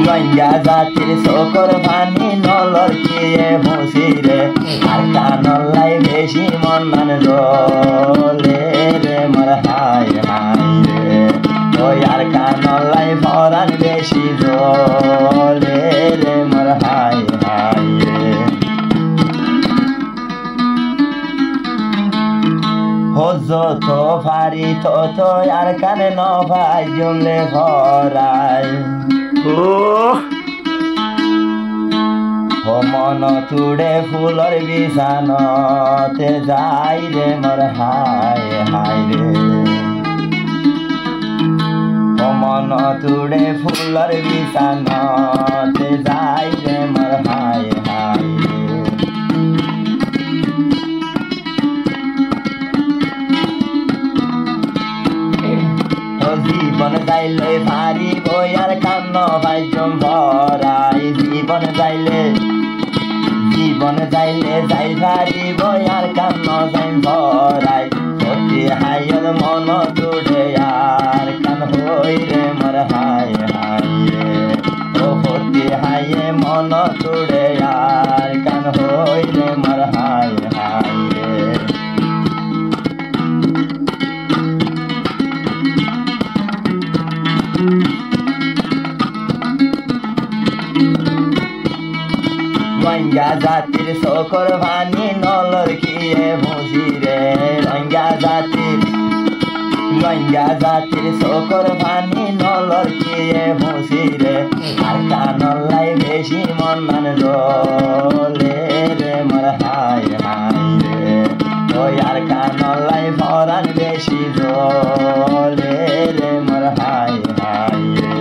রোহিঙ্গা জাতির চোখর পানি নলর খেয়ে বসিরে আর কানলাই বেশি মন জলে রে মোর হাই হাই রে ওই আর কানলাই পরাণ বেশি জলে রে মোর হাই হাই রে যত পারি তত আর কানে ন ভাই জমলে ভরাই মন তুড়ে ফুলর বিছানতে যাই রে মোর হাই হাই রে মন তুড়ে ফুলর বিছানতে যাই রে মোর হাই হাই জীবন যাইলে ভারি বইয়ার কান্ন ভাইজম ভরাই জীবন যাইলে যাই ভারি বইয়ার কান্ন যাই ভরাই সত্যি হাইয়ের মন জুড়ে আর কান হই রে মোর হাই হাই রে ও সত্যি হাইয়ে মন জুড়ে আর কান হই রে মোর হাই হাই রে রোহিঙ্গা জাতির চোখর পানি নলর খেয়ে বসিরে রোহিঙ্গা জাতির চোখর পানি নলর খেয়ে বসিরে আর কানলাই বেশি মন জলে রে মোর হাই হাই রে ওই আর কানলাই পরাণ বেশি জলে রে মোর হাই হাই রে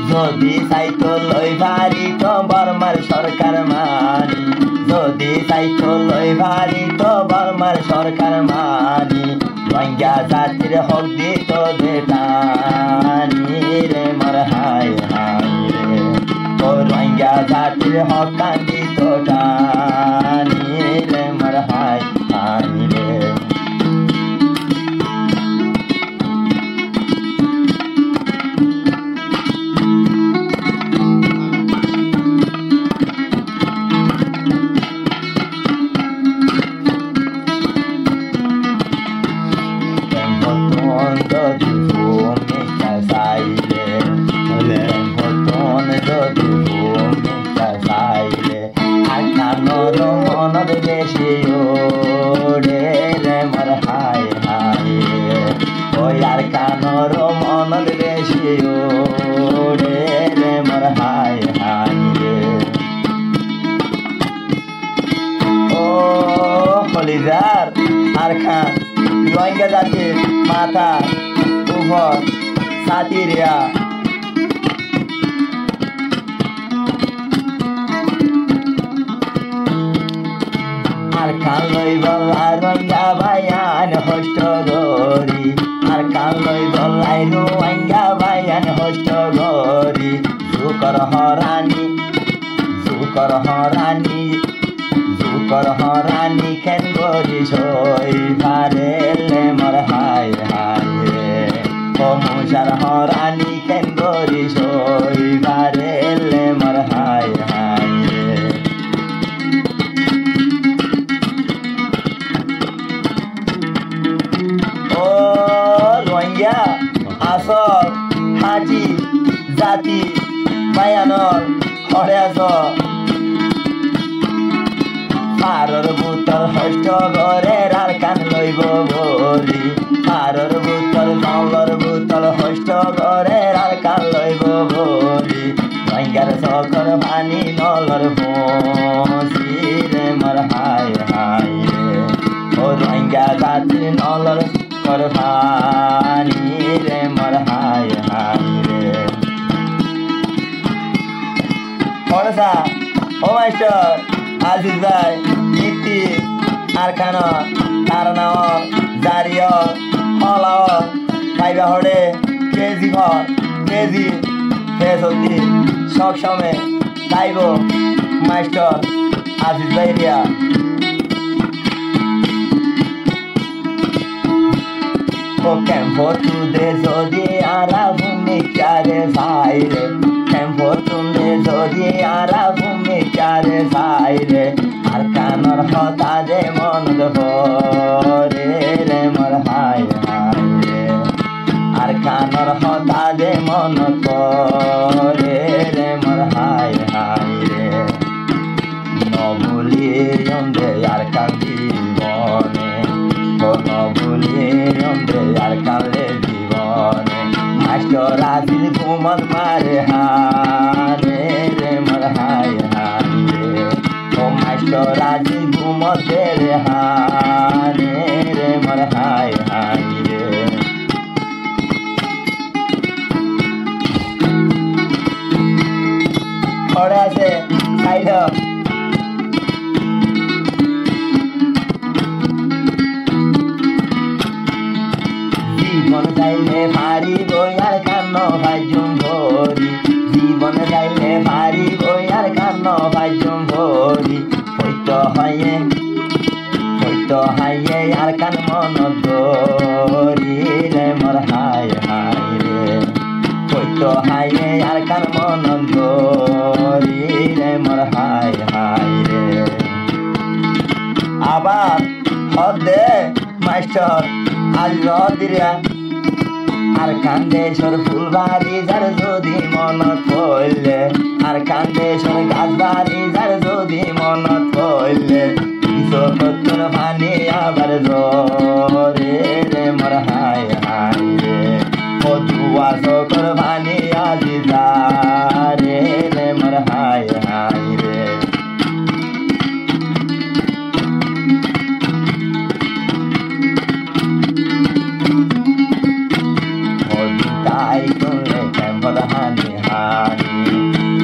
যদি চাইতো লই ভারি তো বর্মার সরকার মানি যদি চাইতো লই ভারি তো বর্মার সরকার মানি রোহিঙ্গা জাতির হক দিত দেটানি রে মোর হাই হাই রে ও রোহিঙ্গা জাতির হক কান্দিত টানি রে মোর হাই হাই রে মনর বেশি ওরে রে মোর হাই হাই রে ওই আর কানর মনর বেশি ওরে রে মোর হাই হাই রে ও হলিদার আর খান রোহিঙ্গা জাতির মাথা উপর ছাতি রিয়া আর কান লই বলাই রোহিঙ্গা ভাইয়ান হষ্ট গরি আর কান লই বলাই রোহিঙ্গা ভাইয়ান হষ্ট গরি জুকর হরানি খেন গরি সই ভারেলে মোর হাই হাই রে ও মুসার হরানি খেন গরি সই ভারেলে মোর হাই হাই রে রোহিঙ্গা আসল হাজি জাতি বায়ানর হরে আস পারর বুতল হষ্ট ঘরের আর কান লইব বলি পারর বুতল নলর বুতল হষ্ট ঘরের আর কান লইব বলি রোহিঙ্গার চোখর পানি নলর বসি রে মোর হাই হাই রে ও রোহিঙ্গা জাতির নলর চোখর পানি রে মোর হাই হাই রে পড়সা ও মাস্টার আজিজ ভাই ইতি আরখান কারনাও জারিয় হলাও খাইবা হড়ে কেজি ঘর কেজি ফেসতি সব সময় খাইব মাস্টার আজিজ ভাই রিয়া ও ক্যাম্পো তুদে যদি আরা ভূমিকারে সাইরে ক্যাম্পো তুদে যদি আরা ভূমিকারে সাইরে আর কানর হতা যে মন ভরে রে মোর হায় হায় রে আর কানর হতা যে মন করে রে মোর হায় হায় রে নবুলি অন্ধে আর কান্দি জীবনে ও নবুলি অন্ধে আর কালে জীবনে মাস্টার আজিল ঘুমত মারে হারে রে মোর হায় হায় রে ও মাস্টার আজিল ঘুমত রে হারে রে মোর হায় হায় রে পড়ে আছে সাইড জীবন যাইলে পারিব আর কান্ন ভাইজুম ভরি জীবন যাইলে পারিব আর কান্ন ভাইজুম ভরি হইতো হাইয়ে আর কান মন ধরি রে মোর হায় হায় রে হইতো হাইয়ে আর কান মন ধরি রে মোর হায় হায় রে আবার হদে মাস্টার আজ দিরা আর কান্দেশ্বর ফুলবাড়ি যার যদি মন করলে আর কান্দেশ্বর গাছবাড়ি যার যদি মন করলে কিশোর পানি আবার জরে রে মোর হায় হায় রে ও দুয়া শোকর পানি আজি যা রে রে মোর হায় হায় রে তাই করলে ক্যাম্পত হানি হানি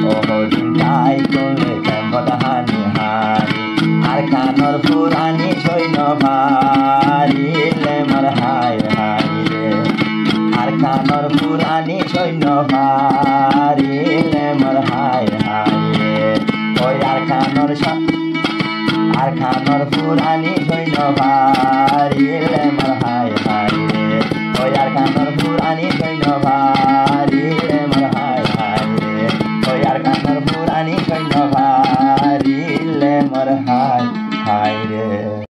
ও হদিন তাই করলে ক্যাম্পত হানি হানি আর কানর পুরানি সৈন্য ভারি রে মোর হায় হায় রে আর কানর পুরানি সৈন্য ভারি রে মোর হায় হায় রে ওই আর খানর পুরানি সৈন্য ভারি রে মোর হায় হায় রে ওই আর খানর পুরানি সৈন্য ভারি